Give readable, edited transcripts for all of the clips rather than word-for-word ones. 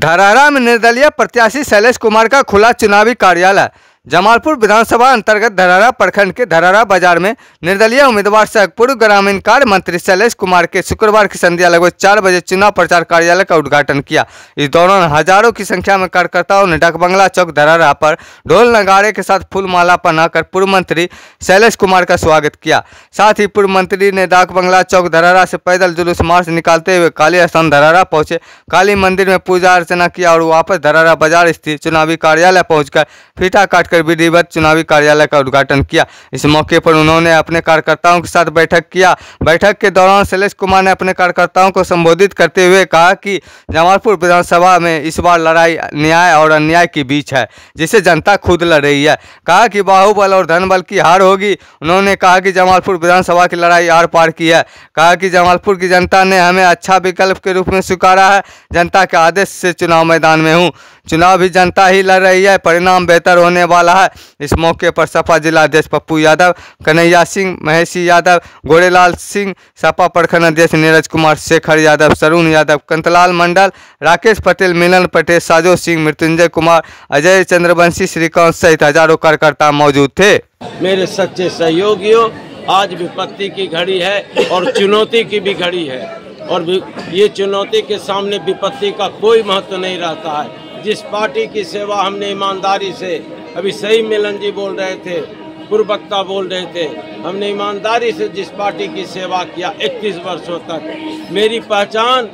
धरहरा में निर्दलीय प्रत्याशी शैलेश कुमार का खुला चुनावी कार्यालय। जमालपुर विधानसभा अंतर्गत धरहरा प्रखंड के धरहरा बाजार में निर्दलीय उम्मीदवार सह पूर्व ग्रामीण कार्य मंत्री शैलेश कुमार के शुक्रवार की संध्या लगभग 4 बजे चुनाव प्रचार कार्यालय का उद्घाटन किया। इस दौरान हजारों की संख्या में कार्यकर्ताओं ने डाकबंगला चौक धरहरा पर ढोल नगाड़े के साथ फूल माला पहनाकर पूर्व मंत्री शैलेश कुमार का स्वागत किया। साथ ही पूर्व मंत्री ने डाकबंगला चौक धरहरा से पैदल जुलूस मार्च निकालते हुए काली स्थान धरहरा पहुंचे, काली मंदिर में पूजा अर्चना किया और वापस धरहरा बाजार स्थित चुनावी कार्यालय पहुंचकर फीता काटकर विधिवत चुनावी कार्यालय का उद्घाटन किया। इस मौके पर उन्होंने अपने कार्यकर्ताओं के साथ बैठक किया। बैठक के दौरान शैलेश कुमार ने अपने कार्यकर्ताओं को संबोधित करते हुए कहा कि जमालपुर विधानसभा में इस बार लड़ाई न्याय और अन्याय के बीच है, जिसे जनता खुद लड़ रही है। कहा कि बाहुबल और धनबल की हार होगी। उन्होंने कहा कि जमालपुर विधानसभा की लड़ाई आर पार की है। कहा कि जमालपुर की जनता ने हमें अच्छा विकल्प के रूप में स्वीकारा है। जनता के आदेश से चुनाव मैदान में हूँ। चुनाव भी जनता ही लड़ रही है, परिणाम बेहतर होने वाला है। इस मौके पर सपा जिलाध्यक्ष पप्पू यादव, कन्हैया सिंह, महेशी यादव, गोरेलाल सिंह, सपा प्रखंड अध्यक्ष नीरज कुमार, शेखर यादव, सरुण यादव, कंतलाल मंडल, राकेश पटेल, मिलन पटेल, साजो सिंह, मृत्युंजय कुमार, अजय चंद्रवंशी, श्रीकांत सहित हजारों कार्यकर्ता मौजूद थे। मेरे सच्चे सहयोगियों, आज विपत्ति की घड़ी है और चुनौती की भी घड़ी है, और ये चुनौती के सामने विपत्ति का कोई महत्व नहीं रहता है। जिस पार्टी की सेवा हमने ईमानदारी से, अभी सही मिलन जी बोल रहे थे, पूर्व वक्ता बोल रहे थे, हमने ईमानदारी से जिस पार्टी की सेवा किया 31 वर्षों तक, मेरी पहचान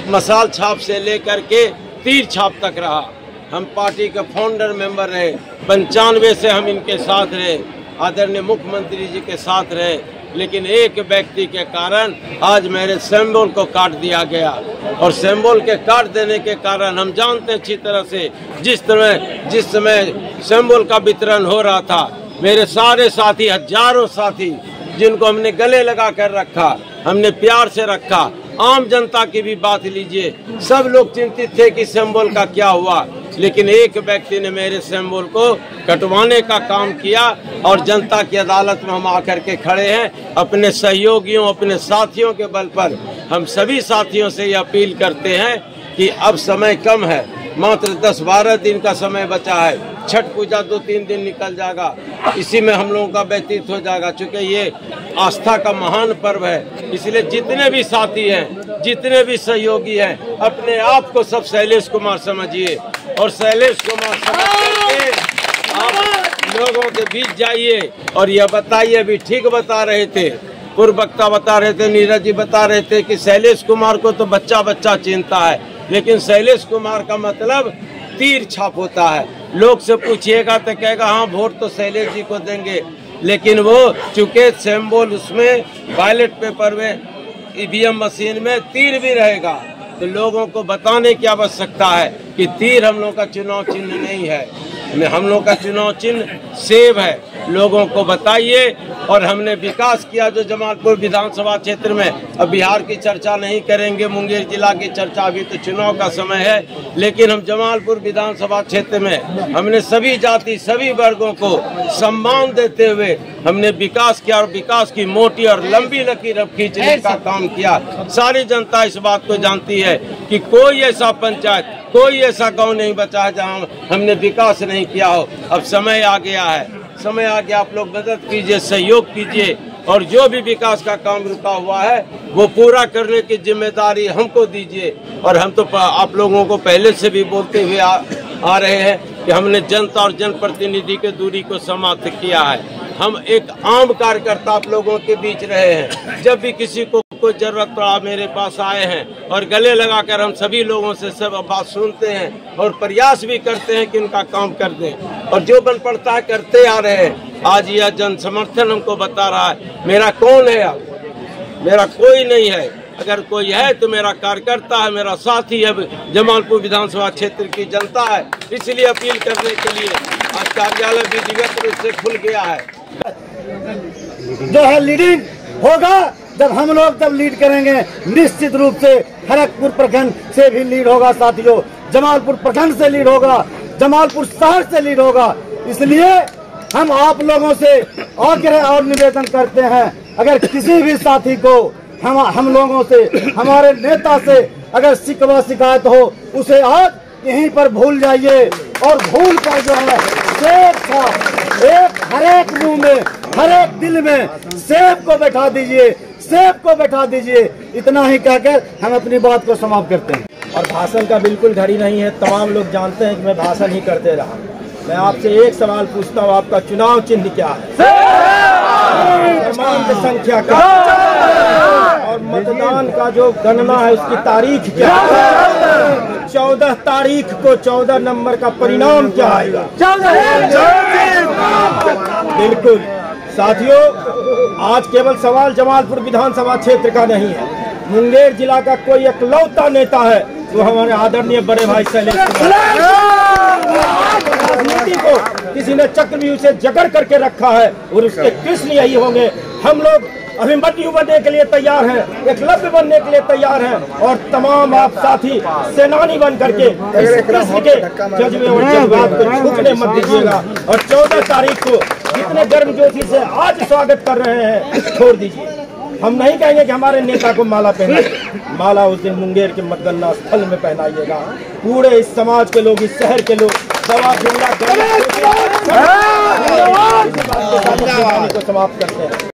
मसाल छाप से लेकर के तीर छाप तक रहा। हम पार्टी के फाउंडर मेंबर रहे, 95 से हम इनके साथ रहे, आदरणीय मुख्यमंत्री जी के साथ रहे, लेकिन एक व्यक्ति के कारण आज मेरे सिंबल को काट दिया गया। और सिंबल के काट देने के कारण हम जानते हैं अच्छी तरह से, जिस समय सिंबल का वितरण हो रहा था, मेरे सारे साथी, हजारों साथी जिनको हमने गले लगा कर रखा, हमने प्यार से रखा, आम जनता की भी बात लीजिए, सब लोग चिंतित थे कि सिंबल का क्या हुआ, लेकिन एक व्यक्ति ने मेरे सिंबल को कटवाने का काम किया। और जनता की अदालत में हम आकर के खड़े हैं। अपने सहयोगियों, अपने साथियों के बल पर हम सभी साथियों से ये अपील करते हैं कि अब समय कम है, मात्र 10-12 दिन का समय बचा है। छठ पूजा 2-3 दिन निकल जाएगा, इसी में हम लोगों का व्यतीत हो जाएगा। चूँकि ये आस्था का महान पर्व है, इसलिए जितने भी साथी हैं, जितने भी सहयोगी हैं, अपने आप को सब शैलेश कुमार समझिए और शैलेश कुमार समझ करके आप लोगों के बीच जाइए और यह बताइए। भी ठीक बता रहे थे, पूर्व वक्ता बता रहे थे, नीरज जी बता रहे थे कि शैलेश कुमार को तो बच्चा बच्चा चिंता है, लेकिन शैलेश कुमार का मतलब तीर छाप होता है। लोग से पूछिएगा तो कहेगा हाँ वोट तो शैलेश जी को देंगे, लेकिन वो चूंकि सिंबल उसमें बैलेट पेपर में, ईवीएम मशीन में तीर भी रहेगा, तो लोगों को बताने की आवश्यकता है कि तीर हम लोग का चुनाव चिन्ह नहीं है, हम लोग का चुनाव चिन्ह सेब है। लोगों को बताइए। और हमने विकास किया जो जमालपुर विधानसभा क्षेत्र में, अब बिहार की चर्चा नहीं करेंगे, मुंगेर जिला की चर्चा, अभी तो चुनाव का समय है, लेकिन हम जमालपुर विधानसभा क्षेत्र में हमने सभी जाति, सभी वर्गों को सम्मान देते हुए हमने विकास किया और विकास की मोटी और लंबी लकीर खींचने का काम किया। सारी जनता इस बात को जानती है कि कोई ऐसा पंचायत, कोई ऐसा गांव नहीं बचा है जहां हमने विकास नहीं किया हो। अब समय आ गया है, समय आ गया, आप लोग मदद कीजिए, सहयोग कीजिए और जो भी विकास का काम रुका हुआ है वो पूरा करने की जिम्मेदारी हमको दीजिए। और हम तो आप लोगों को पहले से भी बोलते हुए आ रहे हैं कि हमने जनता और जनप्रतिनिधि के दूरी को समाप्त किया है। हम एक आम कार्यकर्ता आप लोगों के बीच रहे हैं, जब भी किसी को कोई जरूरत पड़ा मेरे पास आए हैं और गले लगाकर हम सभी लोगों से सब बात सुनते हैं और प्रयास भी करते हैं कि उनका काम कर दें, और जो बन पड़ता है करते आ रहे हैं। आज यह जन समर्थन हमको बता रहा है मेरा कौन है, अब मेरा कोई नहीं है, अगर कोई है तो मेरा कार्यकर्ता है, मेरा साथी है, जमालपुर विधानसभा क्षेत्र की जनता है। इसलिए अपील करने के लिए आज कार्यालय विधिवत रूप से खुल गया है। जो है लीडिंग होगा, जब हम लोग जब लीड करेंगे, निश्चित रूप से खड़गपुर प्रखंड से भी लीड होगा साथियों, जमालपुर प्रखंड से लीड होगा, जमालपुर शहर से लीड होगा। इसलिए हम आप लोगों से आग्रह और निवेदन करते हैं, अगर किसी भी साथी को हम लोगों से, हमारे नेता से अगर शिकवा शिकायत हो, उसे आज यहीं पर भूल जाइए और भूल कर जो है सेब का एक हर एक मुंह में, हर एक दिल में सेब को बैठा दीजिए, सेब को बैठा दीजिए। इतना ही कहकर हम अपनी बात को समाप्त करते हैं। और भाषण का बिल्कुल घड़ी नहीं है, तमाम लोग जानते हैं कि मैं भाषण ही करते रहा। मैं आपसे एक सवाल पूछता हूँ, आपका चुनाव चिन्ह क्या है? क्रमांक संख्या क्या है? और मतदान का जो गणना है उसकी तारीख क्या है? 14 तारीख को 14 नंबर का परिणाम क्या आएगा? बिल्कुल साथियों, आज केवल सवाल जमालपुर विधानसभा क्षेत्र का नहीं है, मुंगेर जिला का कोई इकलौता नेता है तो हमारे आदरणीय बड़े भाई शैलेश राजनीति को किसी ने चक्रव्यूह से जकड़ करके रखा है और उसके कृष्ण यही होंगे। हम लोग अभिमन्यु बनने के लिए तैयार हैं, एकलव्य बनने के लिए तैयार हैं और तमाम आप साथी सेनानी बन करके इस कृष्ण के जज्बे और जज्बात को झुकने मत दीजिएगा। और 14 तारीख को जितने गर्मजोशी से आज स्वागत कर रहे हैं छोड़ दीजिए। हम नहीं कहेंगे कि हमारे नेता को माला पहनाइए, माला उस दिन मुंगेर के मतगणना स्थल में पहनाइएगा। पूरे इस समाज के लोग, इस शहर के लोग दवा को समाप्त करते हैं।